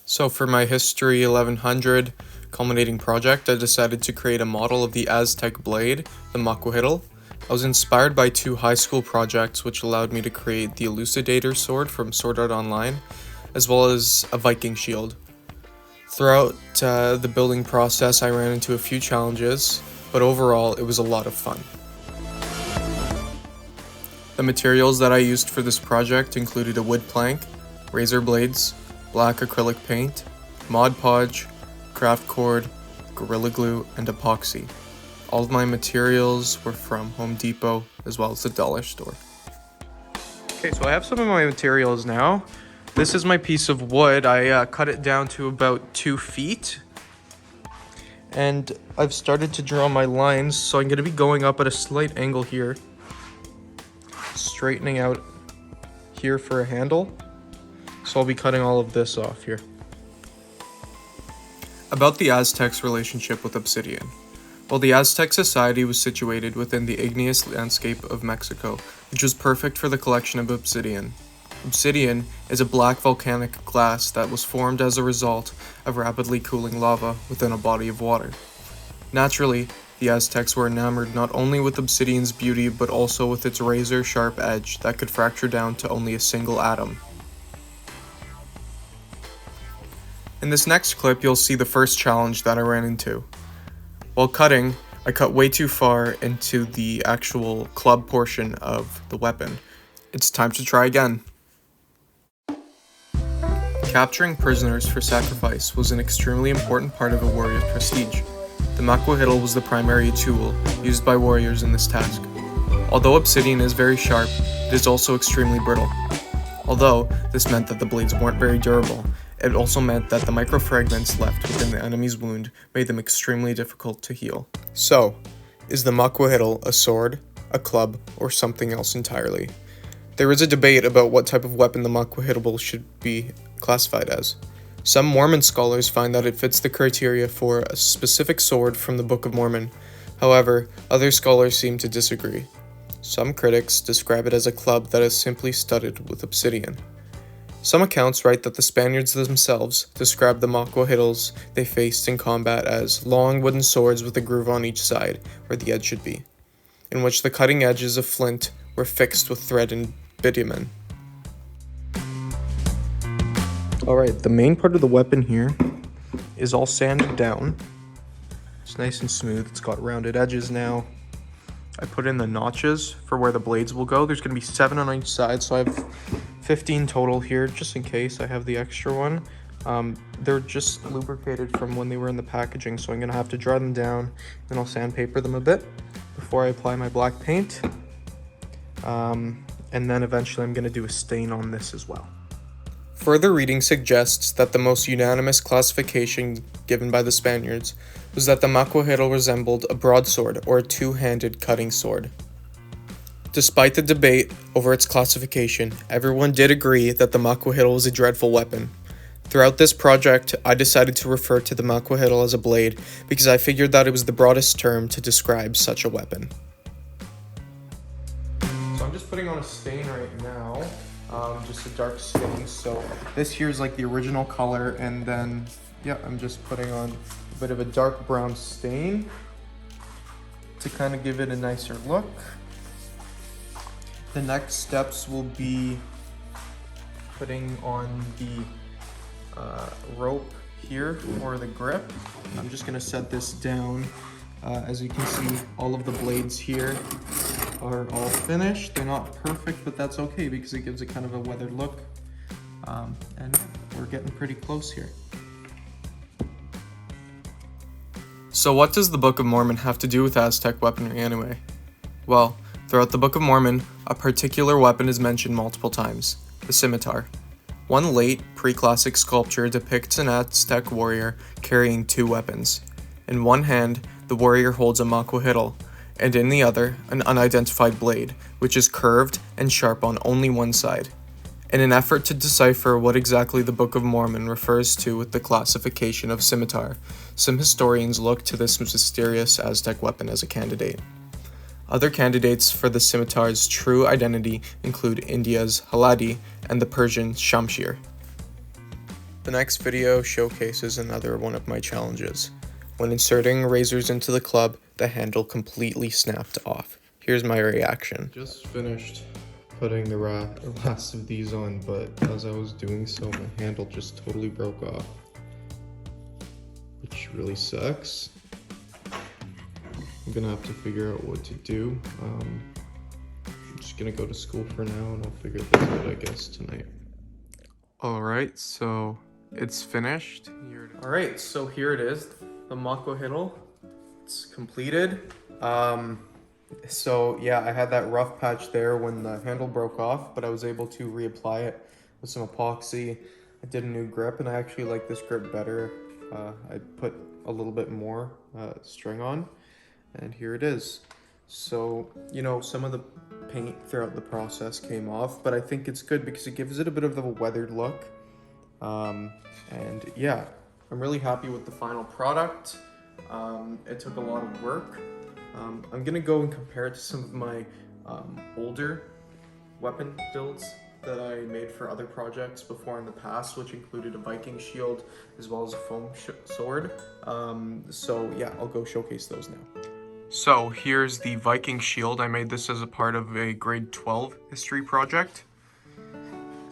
So for my Hist-1100 Culminating project, I decided to create a model of the Aztec blade, the Macuahuitl. I was inspired by two high school projects which allowed me to create the Elucidator sword from Sword Art Online, as well as a Viking shield. Throughout the building process, I ran into a few challenges, but overall it was a lot of fun. The materials that I used for this project included a wood plank, razor blades, black acrylic paint, Mod Podge, craft cord, Gorilla Glue, and epoxy. All of my materials were from Home Depot as well as the dollar store. Okay, so I have some of my materials now. This is my piece of wood. I cut it down to about 2 feet. And I've started to draw my lines, so I'm going to be going up at a slight angle here. Straightening out here for a handle. So I'll be cutting all of this off here. About the Aztecs' relationship with obsidian. Well, the Aztec society was situated within the igneous landscape of Mexico, which was perfect for the collection of obsidian. Obsidian is a black volcanic glass that was formed as a result of rapidly cooling lava within a body of water. Naturally, the Aztecs were enamored not only with obsidian's beauty but also with its razor-sharp edge that could fracture down to only a single atom. In this next clip, you'll see the first challenge that I ran into. While cutting, I cut way too far into the actual club portion of the weapon. It's time to try again. Capturing prisoners for sacrifice was an extremely important part of a warrior's prestige. The Macuahuitl was the primary tool used by warriors in this task. Although obsidian is very sharp, it is also extremely brittle. Although this meant that the blades weren't very durable, it also meant that the microfragments left within the enemy's wound made them extremely difficult to heal. So, is the Macuahuitl a sword, a club, or something else entirely? There is a debate about what type of weapon the Macuahuitl should be classified as. Some Mormon scholars find that it fits the criteria for a specific sword from the Book of Mormon. However, other scholars seem to disagree. Some critics describe it as a club that is simply studded with obsidian. Some accounts write that the Spaniards themselves described the Macuahitls they faced in combat as long wooden swords with a groove on each side, where the edge should be, in which the cutting edges of flint were fixed with thread and bitumen. Alright, the main part of the weapon here is all sanded down. It's nice and smooth, it's got rounded edges now. I put in the notches for where the blades will go. There's going to be 7 on each side, so I have 15 total here, just in case I have the extra one. They're just lubricated from when they were in the packaging, so I'm going to have to dry them down, then I'll sandpaper them a bit before I apply my black paint. And then eventually I'm going to do a stain on this as well. Further reading suggests that the most unanimous classification given by the Spaniards was that the Macuahuitl resembled a broadsword or a two-handed cutting sword. Despite the debate over its classification, everyone did agree that the Macuahuitl was a dreadful weapon. Throughout this project, I decided to refer to the Macuahuitl as a blade because I figured that it was the broadest term to describe such a weapon. So I'm just putting on a stain right now. Just a dark stain, so this here is like the original color, and then I'm just putting on a bit of a dark brown stain to kind of give it a nicer look. The next steps will be putting on the rope here for the grip. I'm just going to set this down. As you can see, all of the blades here are all finished. They're not perfect, but that's okay because it gives it kind of a weathered look. And we're getting pretty close here. So what does the Book of Mormon have to do with Aztec weaponry anyway? Well, throughout the Book of Mormon, a particular weapon is mentioned multiple times, the scimitar. One late, pre-classic sculpture depicts an Aztec warrior carrying 2 weapons. In one hand, the warrior holds a Macuahuitl, and in the other, an unidentified blade, which is curved and sharp on only one side. In an effort to decipher what exactly the Book of Mormon refers to with the classification of scimitar, some historians look to this mysterious Aztec weapon as a candidate. Other candidates for the scimitar's true identity include India's haladi and the Persian shamshir. The next video showcases another one of my challenges. When inserting razors into the club, the handle completely snapped off. Here's my reaction. Just finished putting the last of these on, but as I was doing so, my handle just totally broke off, which really sucks. I'm gonna have to figure out what to do. I'm just gonna go to school for now and I'll figure this out, I guess, tonight. Alright, so it's finished. Alright, so here it is, the Macuahuitl. It's completed. So yeah, I had that rough patch there when the handle broke off, but I was able to reapply it with some epoxy. I did a new grip, and I actually like this grip better. I put a little bit more string on, and here it is. So, you know, some of the paint throughout the process came off, but I think it's good because it gives it a bit of a weathered look. And yeah, I'm really happy with the final product. It took a lot of work. I'm gonna go and compare it to some of my older weapon builds that I made for other projects before in the past, which included a Viking shield as well as a foam sword. So yeah, I'll go showcase those now. So here's the Viking shield. I made this as a part of a grade 12 history project.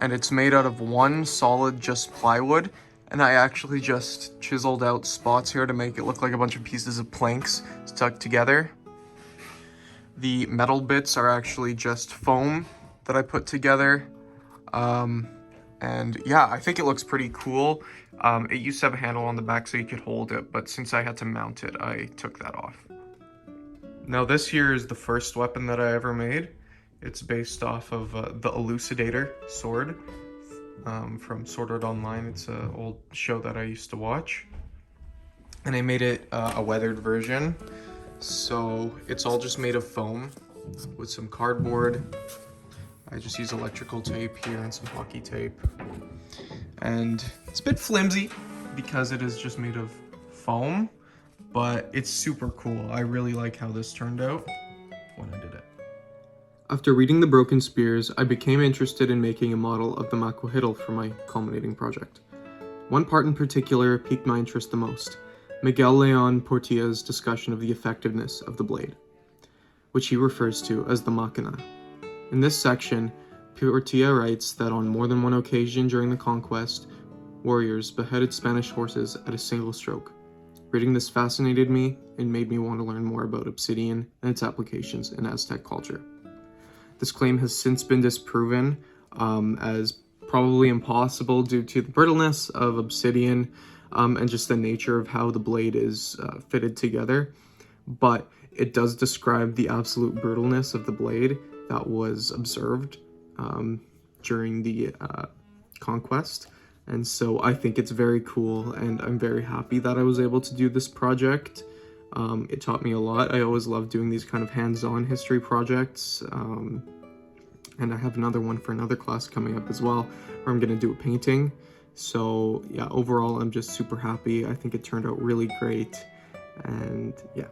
And it's made out of one solid just plywood. And I actually just chiseled out spots here to make it look like a bunch of pieces of planks stuck together. The metal bits are actually just foam that I put together. And yeah, I think it looks pretty cool. It used to have a handle on the back so you could hold it, but since I had to mount it, I took that off. Now this here is the first weapon that I ever made. It's based off of the Elucidator sword. From Sword Art Online. It's an old show that I used to watch, and I made it a weathered version. So it's all just made of foam with some cardboard. I just use electrical tape here and some hockey tape, and it's a bit flimsy because it is just made of foam, but it's super cool. I really like how this turned out when I did it. After reading The Broken Spears, I became interested in making a model of the Macuahuitl for my Culminating project. One part in particular piqued my interest the most, Miguel Leon Portia's discussion of the effectiveness of the blade, which he refers to as the machina. In this section, Portia writes that on more than one occasion during the conquest, warriors beheaded Spanish horses at a single stroke. Reading this fascinated me and made me want to learn more about obsidian and its applications in Aztec culture. This claim has since been disproven as probably impossible due to the brittleness of obsidian and just the nature of how the blade is fitted together. But it does describe the absolute brutalness of the blade that was observed during the conquest. And so I think it's very cool, and I'm very happy that I was able to do this project. It taught me a lot. I always love doing these kind of hands-on history projects. And I have another one for another class coming up as well, where I'm going to do a painting. So yeah, overall, I'm just super happy. I think it turned out really great. And yeah.